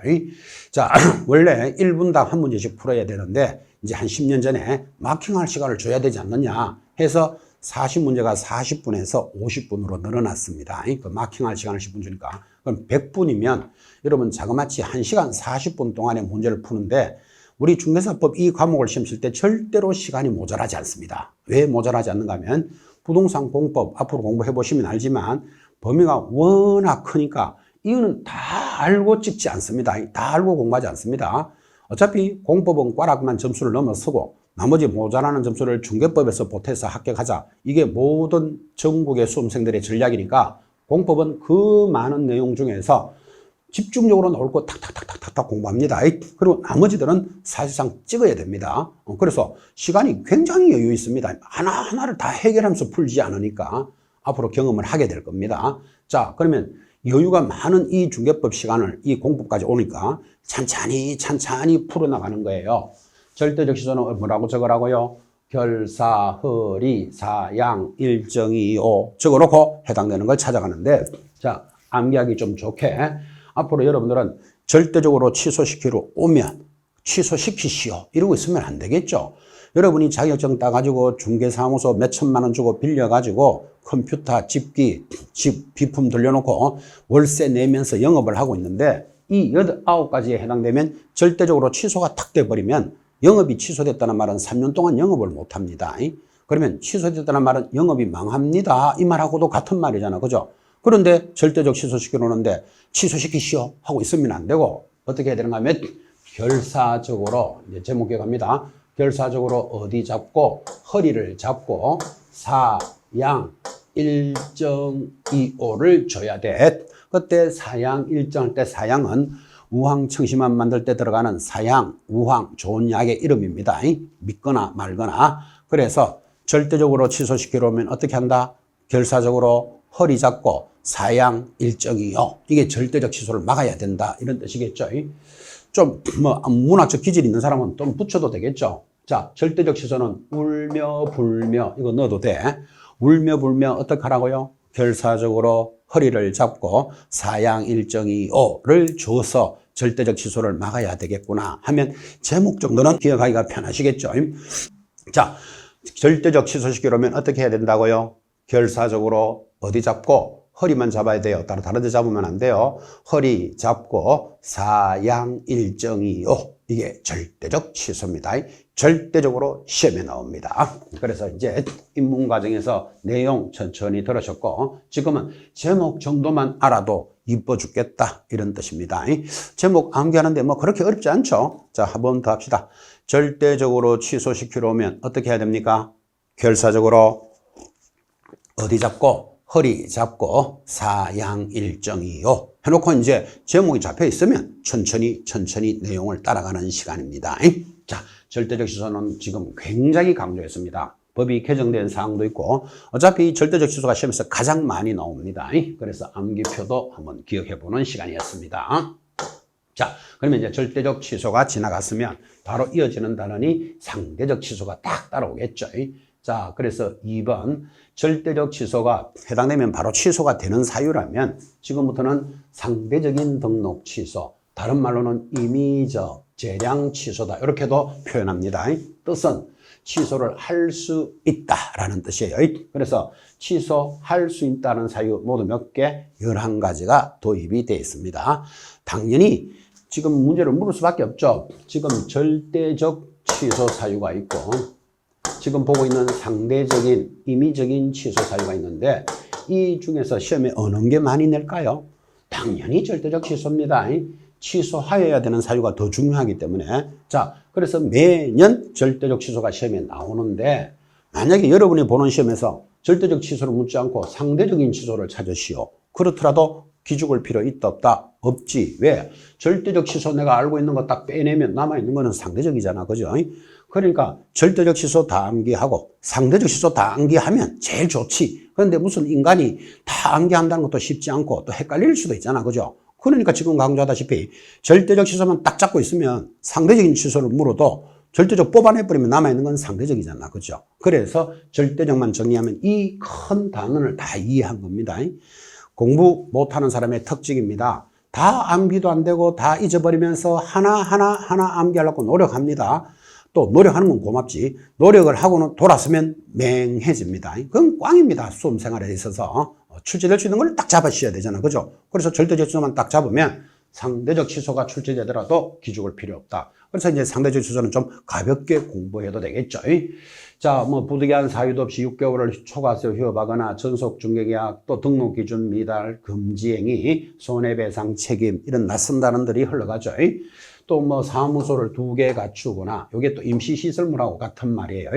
자, 원래 1분당 한 문제씩 풀어야 되는데 이제 한 10년 전에 마킹할 시간을 줘야 되지 않느냐 해서 40문제가 40분에서 50분으로 늘어났습니다. 그 마킹할 시간을 10분 주니까. 그럼 100분이면 여러분 자그마치 1시간 40분 동안의 문제를 푸는데 우리 중개사법 이 과목을 시험 칠 때 절대로 시간이 모자라지 않습니다. 왜 모자라지 않는가 하면 부동산 공법 앞으로 공부해 보시면 알지만 범위가 워낙 크니까 이거는 다 알고 찍지 않습니다. 다 알고 공부하지 않습니다. 어차피 공법은 꽈락만 점수를 넘어서고 나머지 모자라는 점수를 중개법에서 보태서 합격하자. 이게 모든 전국의 수험생들의 전략이니까 공법은 그 많은 내용 중에서 집중적으로 나올 거 탁탁탁탁탁 공부합니다. 그리고 나머지들은 사실상 찍어야 됩니다. 그래서 시간이 굉장히 여유 있습니다. 하나하나를 다 해결하면서 풀지 않으니까 앞으로 경험을 하게 될 겁니다. 자, 그러면 여유가 많은 이 중개법 시간을 이 공법까지 오니까 찬찬히 풀어나가는 거예요. 절대적 시소는 뭐라고 적으라고요? 결사, 허리, 사양, 일정이오 적어놓고 해당되는 걸 찾아가는데, 자, 암기하기 좀 좋게 앞으로 여러분들은 절대적으로 취소시키러 오면 취소시키시오 이러고 있으면 안 되겠죠. 여러분이 자격증 따가지고 중개사무소 몇 천만 원 주고 빌려가지고 컴퓨터, 집기, 집 비품 돌려놓고 월세 내면서 영업을 하고 있는데 이 8가지에 해당되면 절대적으로 취소가 탁 돼버리면 영업이 취소됐다는 말은 3년 동안 영업을 못합니다. 그러면 취소됐다는 말은 영업이 망합니다. 이 말하고도 같은 말이잖아. 그죠? 그런데 절대적 취소시켜놓는데 취소시키시오 하고 있으면 안 되고 어떻게 해야 되는가 하면 결사적으로 이제 제목 기억합니다. 결사적으로 어디 잡고 허리를 잡고 사양 일정이오를 줘야 돼. 그때 사양 일정할 때 사양은 우황청심환 만들 때 들어가는 사양, 우황, 좋은 약의 이름입니다. 믿거나 말거나. 그래서 절대적으로 취소시키려 오면 어떻게 한다? 결사적으로 허리 잡고 사양 일정이요. 이게 절대적 취소를 막아야 된다. 이런 뜻이겠죠. 좀 문화적 기질이 있는 사람은 좀 붙여도 되겠죠. 자, 절대적 취소는 울며 불며 이거 넣어도 돼. 울며 불며 어떻게 하라고요? 결사적으로 허리를 잡고 사양 일정이오를 줘서 절대적 취소를 막아야 되겠구나 하면 제목 정도는 기억하기가 편하시겠죠. 자, 절대적 취소시키려면 어떻게 해야 된다고요? 결사적으로 어디 잡고 허리만 잡아야 돼요. 따로 다른 데 잡으면 안 돼요. 허리 잡고 사양 일정이오. 이게 절대적 취소입니다. 절대적으로 시험에 나옵니다. 그래서 이제 입문 과정에서 내용 천천히 들으셨고 지금은 제목 정도만 알아도 이뻐 죽겠다 이런 뜻입니다. 제목 암기하는데 뭐 그렇게 어렵지 않죠. 자, 한 번 더 합시다. 절대적으로 취소시키려 오면 어떻게 해야 됩니까? 결사적으로 어디 잡고 허리 잡고 사양 일정이요 해놓고 이제 제목이 잡혀 있으면 천천히 내용을 따라가는 시간입니다. 자, 절대적 취소는 지금 굉장히 강조했습니다. 법이 개정된 사항도 있고 어차피 절대적 취소가 시험에서 가장 많이 나옵니다. 그래서 암기표도 한번 기억해보는 시간이었습니다. 자, 그러면 이제 절대적 취소가 지나갔으면 바로 이어지는 단원이 상대적 취소가 딱 따라오겠죠. 자, 그래서 2번 절대적 취소가 해당되면 바로 취소가 되는 사유라면 지금부터는 상대적인 등록 취소, 다른 말로는 임의적 재량 취소다 이렇게도 표현합니다. 뜻은 취소를 할 수 있다라는 뜻이에요. 그래서 취소할 수 있다는 사유 모두 몇 개? 11가지가 도입이 되어 있습니다. 당연히 지금 문제를 물을 수밖에 없죠. 지금 절대적 취소 사유가 있고 지금 보고 있는 상대적인 임의적인 취소 사유가 있는데 이 중에서 시험에 어느 게 많이 낼까요? 당연히 절대적 취소입니다. 취소하여야 되는 사유가 더 중요하기 때문에 자, 그래서 매년 절대적 취소가 시험에 나오는데 만약에 여러분이 보는 시험에서 절대적 취소를 묻지 않고 상대적인 취소를 찾으시오. 그렇더라도 기죽을 필요 있다 없다? 없지. 왜? 절대적 취소 내가 알고 있는 거 딱 빼내면 남아있는 거는 상대적이잖아. 그죠? 그러니까 절대적 취소 다 암기하고 상대적 취소 다 암기하면 제일 좋지. 그런데 무슨 인간이 다 암기한다는 것도 쉽지 않고 또 헷갈릴 수도 있잖아. 그죠? 그러니까 지금 강조하다시피 절대적 취소만 딱 잡고 있으면 상대적인 취소를 물어도 절대적 뽑아내버리면 남아있는 건 상대적이잖아. 그죠? 그래서 절대적만 정리하면 이 큰 단원을 다 이해한 겁니다. 공부 못하는 사람의 특징입니다. 다 암기도 안 되고 다 잊어버리면서 하나하나 암기하려고 노력합니다. 또 노력하는 건 고맙지. 노력을 하고는 돌아서면 맹해집니다. 그건 꽝입니다. 수험생활에 있어서. 출제될 수 있는 걸 딱 잡으셔야 되잖아. 그죠? 그래서 절대적 취소만 딱 잡으면 상대적 취소가 출제되더라도 기죽을 필요 없다. 그래서 이제 상대적 취소는 좀 가볍게 공부해도 되겠죠. 자, 뭐 부득이한 사유도 없이 6개월을 초과세 휴업하거나 전속 중개계약 또 등록 기준 미달 금지행위 손해배상 책임 이런 낯선 단어들이 흘러가죠. 또 뭐 사무소를 2개 갖추거나 이게 또 임시시설물하고 같은 말이에요.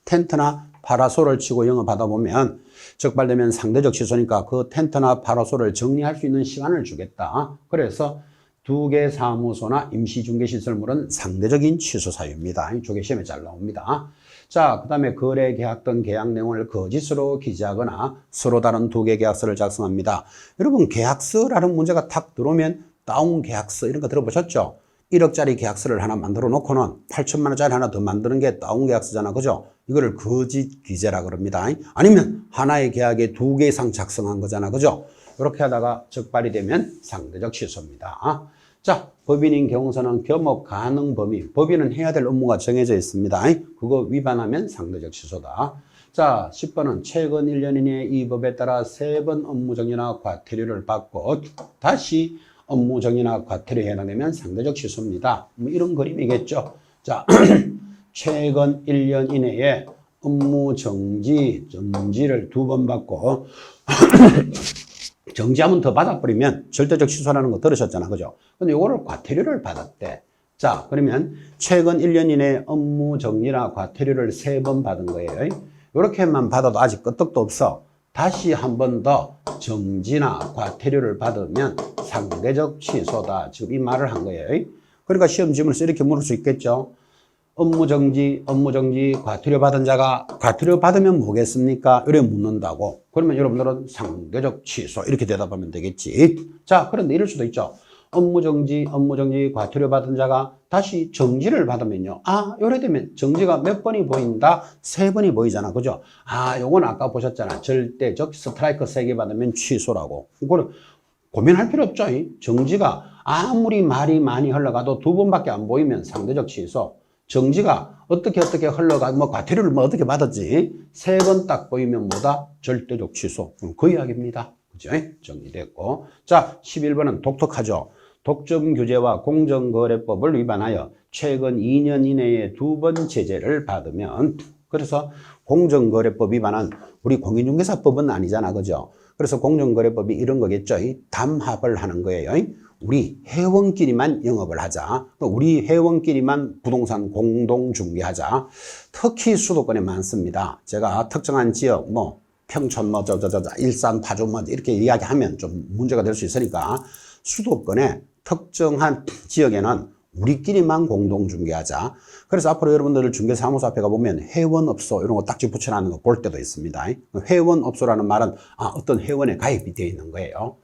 텐트나 파라솔을 치고 영업하다 보면 적발되면 상대적 취소니까 그 텐트나 파라솔을 정리할 수 있는 시간을 주겠다. 그래서 2개 사무소나 임시중개시설물은 상대적인 취소 사유입니다. 이쪽에 시험에 잘 나옵니다. 자, 그 다음에 거래 계약 등 계약 내용을 거짓으로 기재하거나 서로 다른 2개 계약서를 작성합니다. 여러분 계약서라는 문제가 탁 들어오면 다운 계약서 이런 거 들어보셨죠? 1억짜리 계약서를 하나 만들어 놓고는 8천만 원짜리 하나 더 만드는 게 다운 계약서잖아. 그죠? 이거를 거짓 기재라 그럽니다. 아니면 하나의 계약에 2개 이상 작성한 거잖아. 그죠? 이렇게 하다가 적발이 되면 상대적 취소입니다. 자, 법인인 경우서는 겸업 가능 범위. 법인은 해야 될 업무가 정해져 있습니다. 그거 위반하면 상대적 취소다. 자, 10번은 최근 1년 이내에 이 법에 따라 3번 업무정지나 과태료를 받고 다시 업무정지나 과태료에 해당되면 상대적 취소입니다. 뭐 이런 그림이겠죠. 자, 최근 1년 이내에 업무정지를 2번 받고 정지하면 더 받아버리면 절대적 취소라는 거 들으셨잖아. 그죠? 근데 이거를 과태료를 받았대. 자, 그러면 최근 1년 이내에 업무정지나 과태료를 3번 받은 거예요. 이렇게만 받아도 아직 끄떡도 없어. 다시 한 번 더 정지나 과태료를 받으면 상대적 취소다. 지금 이 말을 한 거예요. 그러니까 시험 질문에서 이렇게 물을 수 있겠죠. 업무정지, 과태료 받은 자가 과태료 받으면 뭐겠습니까? 이렇게 묻는다고. 그러면 여러분들은 상대적 취소 이렇게 대답하면 되겠지. 자, 그런데 이럴 수도 있죠. 업무정지, 과태료 받은 자가 다시 정지를 받으면요. 아, 요래 되면 정지가 몇 번이 보인다? 3번이 보이잖아. 그죠? 아, 요건 아까 보셨잖아. 절대적 스트라이크 3개 받으면 취소라고. 이거는 고민할 필요 없죠. 정지가 아무리 말이 많이 흘러가도 2번밖에 안 보이면 상대적 취소. 정지가 어떻게 흘러가, 뭐 과태료를 뭐 어떻게 받았지? 3번 딱 보이면 뭐다? 절대적 취소. 그 이야기입니다. 그죠? 정리됐고. 자, 11번은 독특하죠. 독점규제와 공정거래법을 위반하여 최근 2년 이내에 2번 제재를 받으면, 그래서 공정거래법 위반은 우리 공인중개사법은 아니잖아. 그죠? 그래서 공정거래법이 이런 거겠죠. 담합을 하는 거예요. 우리 회원끼리만 영업을 하자. 우리 회원끼리만 부동산 공동중개하자. 특히 수도권에 많습니다. 제가 특정한 지역, 뭐 평촌, 뭐 일산, 파주, 뭐 이렇게 이야기하면 좀 문제가 될 수 있으니까 수도권에 특정한 지역에는 우리끼리만 공동중개하자. 그래서 앞으로 여러분들 중개사무소 앞에 가보면 회원업소 이런 거 딱지 붙여놓는 거 볼 때도 있습니다. 회원업소라는 말은 어떤 회원에 가입이 되어 있는 거예요.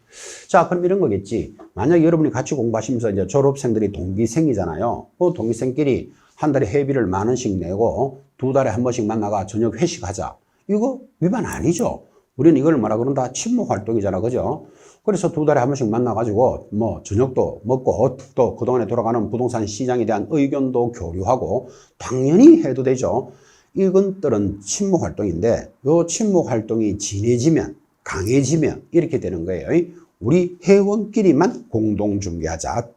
자, 그럼 이런 거겠지. 만약에 여러분이 같이 공부하시면서 이제 졸업생들이 동기생이잖아요. 그 동기생끼리 한 달에 회비를 10,000원씩 내고 2달에 한 번씩 만나가 저녁 회식하자. 이거 위반 아니죠. 우리는 이걸 뭐라 그런다? 친목 활동이잖아. 그죠? 그래서 2달에 한 번씩 만나가지고 뭐 저녁도 먹고 또 그동안에 돌아가는 부동산 시장에 대한 의견도 교류하고 당연히 해도 되죠. 이것들은 친목 활동인데 요 친목 활동이 진해지면 강해지면 이렇게 되는 거예요. 우리 회원끼리만 공동중개하자.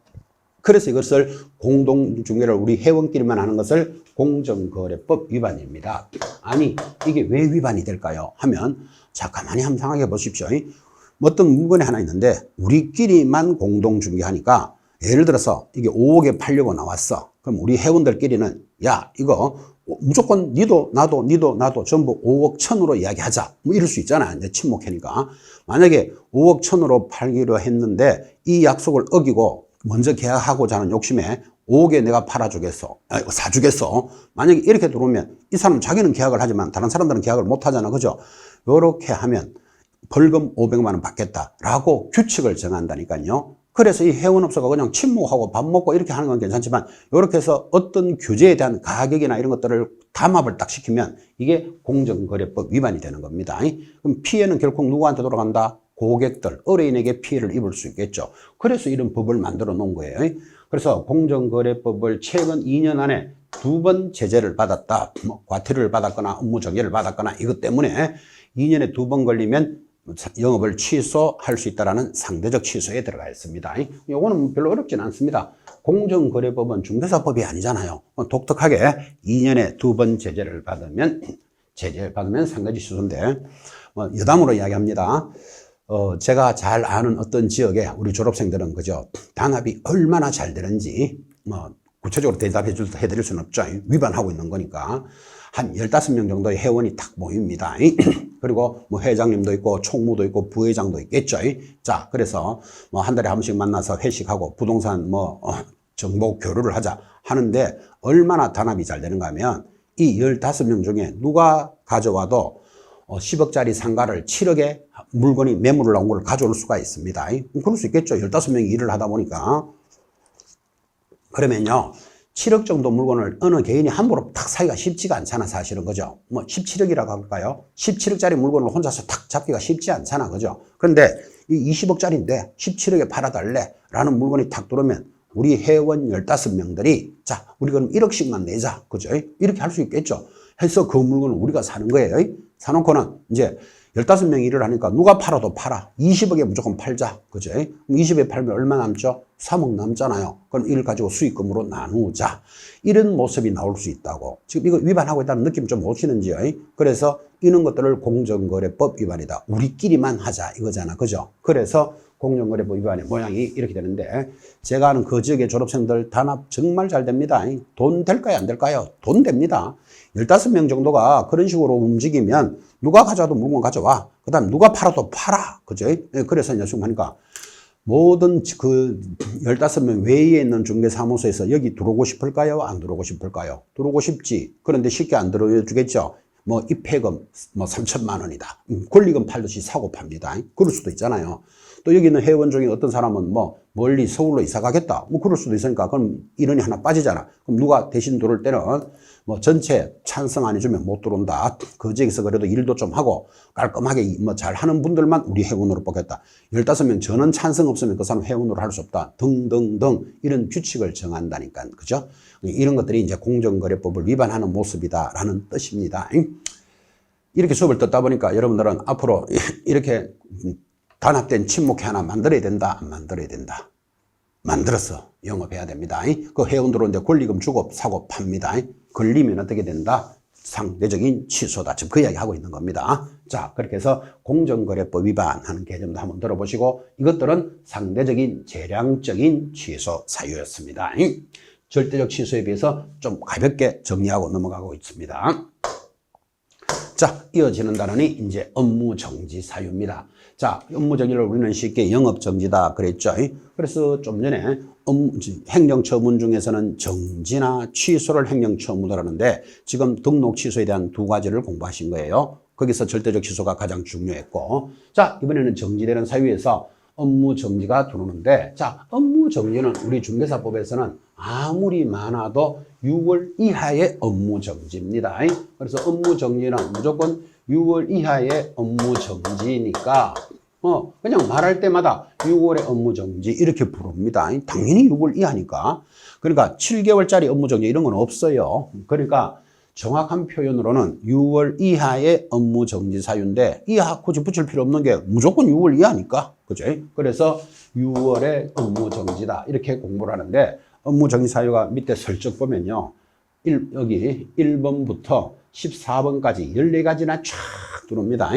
그래서 이것을 공동중개를 우리 회원끼리만 하는 것을 공정거래법 위반입니다. 아니 이게 왜 위반이 될까요? 하면 자 가만히 한번 생각해 보십시오. 어떤 물건이 하나 있는데 우리끼리만 공동중개하니까 예를 들어서 이게 5억에 팔려고 나왔어. 그럼 우리 회원들끼리는 야 이거 무조건 니도 나도 전부 5억 1,000으로 이야기하자. 뭐 이럴 수 있잖아. 이제 친목회니까. 만약에 5억 1,000으로 팔기로 했는데 이 약속을 어기고 먼저 계약하고자 하는 욕심에 5억에 내가 사주겠어. 만약에 이렇게 들어오면 이 사람은 자기는 계약을 하지만 다른 사람들은 계약을 못 하잖아. 그죠? 요렇게 하면 벌금 500만 원 받겠다라고 규칙을 정한다니까요. 그래서 이 회원업소가 그냥 침묵하고 밥 먹고 이렇게 하는 건 괜찮지만 이렇게 해서 어떤 규제에 대한 가격이나 이런 것들을 담합을 딱 시키면 이게 공정거래법 위반이 되는 겁니다. 그럼 피해는 결국 누구한테 돌아간다? 고객들, 의뢰인에게 피해를 입을 수 있겠죠. 그래서 이런 법을 만들어 놓은 거예요. 그래서 공정거래법을 최근 2년 안에 2번 제재를 받았다. 뭐 과태료를 받았거나 업무정지를 받았거나 이것 때문에 2년에 2번 걸리면 영업을 취소할 수 있다라는 상대적 취소에 들어가 있습니다. 요거는 별로 어렵진 않습니다. 공정거래법은 중개사법이 아니잖아요. 독특하게 2년에 2번 제재를 받으면 상대적 취소인데, 여담으로 이야기합니다. 제가 잘 아는 어떤 지역에 우리 졸업생들은 그죠, 단합이 얼마나 잘 되는지 구체적으로 해드릴 수는 없죠. 위반하고 있는 거니까. 한 15명 정도의 회원이 탁 모입니다. 그리고 회장님도 있고 총무도 있고 부회장도 있겠죠. 자, 그래서 한 달에 한 번씩 만나서 회식하고 부동산 정보 교류를 하자 하는데, 얼마나 단합이 잘 되는가 하면 이 15명 중에 누가 가져와도 10억짜리 상가를 7억에 물건이 매물을 나온 걸 가져올 수가 있습니다. 그럴 수 있겠죠. 15명이 일을 하다 보니까. 그러면요, 7억 정도 물건을 어느 개인이 함부로 탁 사기가 쉽지가 않잖아, 사실은. 그죠? 17억이라고 할까요? 17억짜리 물건을 혼자서 탁 잡기가 쉽지 않잖아. 그죠? 그런데 이 20억짜리인데 17억에 팔아달래 라는 물건이 탁 들어오면 우리 회원 15명들이 자, 우리 그럼 1억씩만 내자. 그죠? 이렇게 할 수 있겠죠. 해서 그 물건을 우리가 사는 거예요. 사놓고는 이제 15명이 일을 하니까 누가 팔아도 팔아. 20억에 무조건 팔자. 그죠? 20억에 팔면 얼마 남죠? 3억 남잖아요. 그럼 이를 가지고 수익금으로 나누자. 이런 모습이 나올 수 있다고. 지금 이거 위반하고 있다는 느낌 좀 오시는지요? 그래서 이런 것들을 공정거래법 위반이다. 우리끼리만 하자 이거잖아. 그죠? 그래서 공정거래법 위반의 모양이 이렇게 되는데, 제가 아는 그 지역의 졸업생들 단합 정말 잘 됩니다. 돈 될까요? 안 될까요? 돈 됩니다. 15명 정도가 그런 식으로 움직이면 누가 가져와도 물건 가져와. 그 다음 누가 팔아도 팔아. 그죠? 그래서 이제 하니까 모든 그 15명 외에 있는 중개사무소에서 여기 들어오고 싶을까요? 안 들어오고 싶을까요? 들어오고 싶지. 그런데 쉽게 안 들어주겠죠. 입회금 3천만 원이다. 권리금 팔듯이 사고 팝니다. 그럴 수도 있잖아요. 또 여기 있는 회원 중에 어떤 사람은 멀리 서울로 이사 가겠다. 그럴 수도 있으니까 그럼 인원이 하나 빠지잖아. 그럼 누가 대신 들어올 때는 전체 찬성 안 해주면 못 들어온다. 그 지역에서 그래도 일도 좀 하고 깔끔하게 잘 하는 분들만 우리 회원으로 뽑겠다. 15명 전원 찬성 없으면 그 사람 회원으로 할 수 없다. 등등등 이런 규칙을 정한다니까. 그죠? 이런 것들이 이제 공정거래법을 위반하는 모습이다라는 뜻입니다. 이렇게 수업을 듣다 보니까 여러분들은 앞으로 이렇게 단합된 친목회 하나 만들어야 된다, 안 만들어야 된다? 만들어서 영업해야 됩니다. 그 회원들은 이제 권리금 주고 사고 팝니다. 걸리면 어떻게 된다? 상대적인 취소다. 지금 그 이야기 하고 있는 겁니다. 자, 그렇게 해서 공정거래법 위반하는 개념도 한번 들어보시고, 이것들은 상대적인 재량적인 취소 사유였습니다. 절대적 취소에 비해서 좀 가볍게 정리하고 넘어가고 있습니다. 자, 이어지는 단원이 이제 업무정지 사유입니다. 자, 업무정지를 우리는 쉽게 영업정지다 그랬죠. 그래서 좀 전에 행정처분 중에서는 정지나 취소를 행정처분을 하는데, 지금 등록 취소에 대한 두 가지를 공부하신 거예요. 거기서 절대적 취소가 가장 중요했고, 자, 이번에는 정지되는 사유에서 업무정지가 들어오는데, 자, 업무정지는 우리 중개사법에서는 아무리 많아도 6월 이하의 업무정지입니다. 그래서 업무정지는 무조건 6월 이하의 업무정지니까 그냥 말할 때마다 6월의 업무정지 이렇게 부릅니다. 당연히 6월 이하니까. 그러니까 7개월짜리 업무정지 이런 건 없어요. 그러니까 정확한 표현으로는 6월 이하의 업무정지 사유인데, 이하 굳이 붙일 필요 없는 게 무조건 6월 이하니까. 그죠? 그래서 6월의 업무정지다 이렇게 공부를 하는데, 업무정지 사유가 밑에 슬쩍 보면요, 여기 1번부터 14번까지 14가지나 쫙 들어옵니다.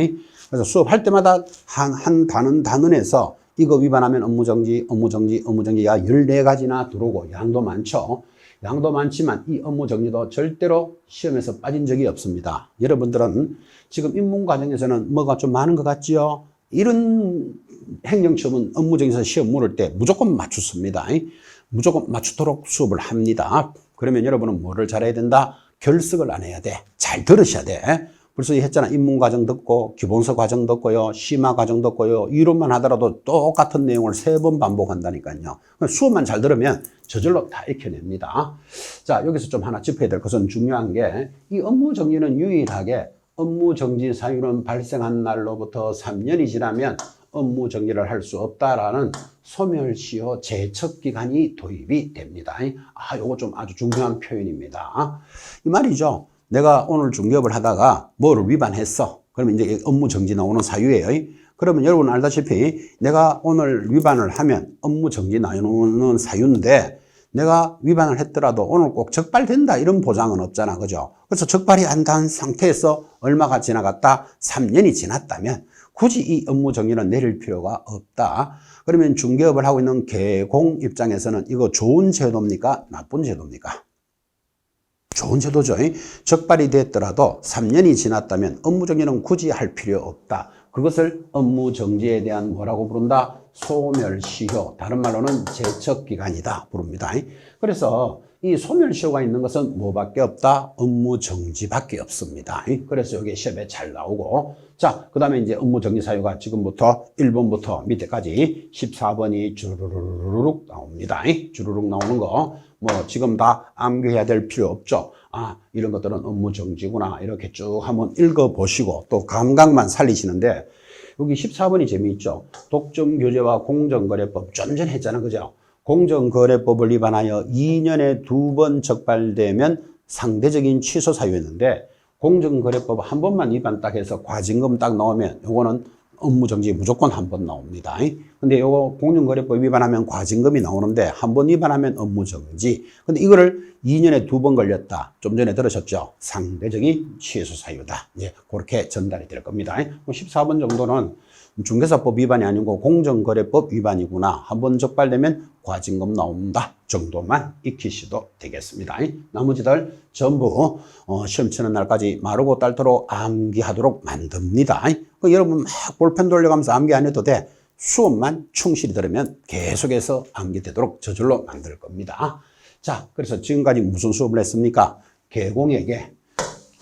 그래서 수업할 때마다 한 단원에서 이거 위반하면 업무정지가 14가지나 들어오고, 양도 많죠. 양도 많지만 이 업무정지도 절대로 시험에서 빠진 적이 없습니다. 여러분들은 지금 입문과정에서는 뭐가 좀 많은 것 같지요? 이런 행정처분 업무정지에서 시험 물을 때 무조건 맞추습니다. 무조건 맞추도록 수업을 합니다. 그러면 여러분은 뭐를 잘해야 된다? 결석을 안 해야 돼. 잘 들으셔야 돼. 벌써 했잖아. 입문과정 듣고 기본서 과정 듣고요, 심화 과정 듣고요, 이론만 하더라도 똑같은 내용을 3번 반복한다니까요. 수업만 잘 들으면 저절로 다 익혀냅니다. 자, 여기서 좀 하나 짚어야 될 것은 중요한 게, 이 업무정지는 유일하게 업무정지 사유는 발생한 날로부터 3년이 지나면 업무정지를 할 수 없다라는 소멸시효 제척기간이 도입이 됩니다. 요거 좀 아주 중요한 표현입니다. 이 말이죠. 내가 오늘 중개업을 하다가 뭐를 위반했어. 그러면 이제 업무정지 나오는 사유예요. 그러면 여러분 알다시피 내가 오늘 위반을 하면 업무 정지 나누는 사유인데 내가 위반을 했더라도 오늘 꼭 적발된다 이런 보장은 없잖아. 그죠? 그래서 적발이 안 된 상태에서 얼마가 지나갔다? 3년이 지났다면 굳이 이 업무 정지는 내릴 필요가 없다. 그러면 중개업을 하고 있는 개공 입장에서는 이거 좋은 제도입니까? 나쁜 제도입니까? 좋은 제도죠. 적발이 됐더라도 3년이 지났다면 업무 정지는 굳이 할 필요 없다. 그것을 업무 정지에 대한 뭐라고 부른다? 소멸시효. 다른 말로는 제척기간이다 부릅니다. 그래서 이 소멸시효가 있는 것은 뭐밖에 없다? 업무 정지밖에 없습니다. 그래서 이게 시험에 잘 나오고, 자, 그 다음에 이제 업무 정지 사유가 지금부터 1번부터 밑에까지 14번이 주르륵 나옵니다. 주르륵 나오는 거 뭐 지금 다 암기해야 될 필요 없죠. 아, 이런 것들은 업무 정지구나 이렇게 쭉 한번 읽어보시고 또 감각만 살리시는데, 여기 14번이 재미있죠. 독점규제와 공정거래법 좀 전에 했잖아. 그죠? 공정거래법을 위반하여 2년에 2번 적발되면 상대적인 취소 사유였는데, 공정거래법 한 번만 위반 딱 해서 과징금 딱 나오면 요거는 업무정지 무조건 한 번 나옵니다. 근데 요거 공정거래법 위반하면 과징금이 나오는데 한 번 위반하면 업무정지. 근데 이거를 2년에 2번 걸렸다. 좀 전에 들으셨죠? 상대적인 취소 사유다. 이제 그렇게 전달이 될 겁니다. 14번 정도는 중개사법 위반이 아니고 공정거래법 위반이구나. 한 번 적발되면 과징금 나온다 정도만 익히셔도 되겠습니다. 나머지들 전부 시험 치는 날까지 마르고 닳도록 암기하도록 만듭니다. 여러분 막 볼펜 돌려가면서 암기 안 해도 돼. 수업만 충실히 들으면 계속해서 암기되도록 저절로 만들 겁니다. 자, 그래서 지금까지 무슨 수업을 했습니까? 개공에게,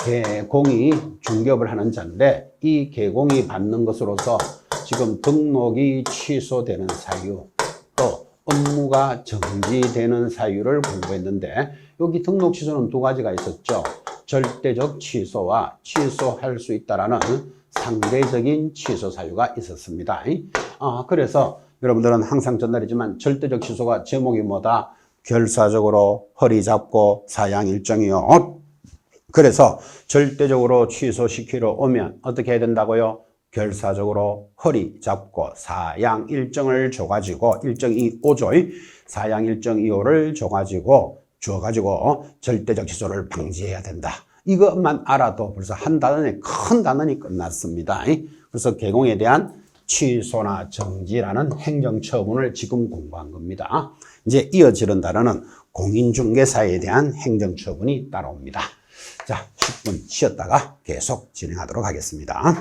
개공이 중개업을 하는 자인데 이 개공이 받는 것으로서 지금 등록이 취소되는 사유, 또 업무가 정지되는 사유를 공부했는데, 여기 등록 취소는 두 가지가 있었죠. 절대적 취소와 취소할 수 있다라는 상대적인 취소 사유가 있었습니다. 그래서 여러분들은 항상 전달이지만 절대적 취소가 제목이 뭐다? 결사적으로 허리 잡고 사양 일정이요. 그래서 절대적으로 취소시키러 오면 어떻게 해야 된다고요? 결사적으로 허리 잡고 사양 일정을 줘가지고, 일정이 5조, 사양 일정 2호를 줘가지고 절대적 취소를 방지해야 된다. 이것만 알아도 벌써 한 단원의 큰 단원이 끝났습니다. 그래서 개공에 대한 취소나 정지라는 행정처분을 지금 공부한 겁니다. 이제 이어지는 단어는 공인중개사에 대한 행정처분이 따라옵니다. 자, 10분 쉬었다가 계속 진행하도록 하겠습니다.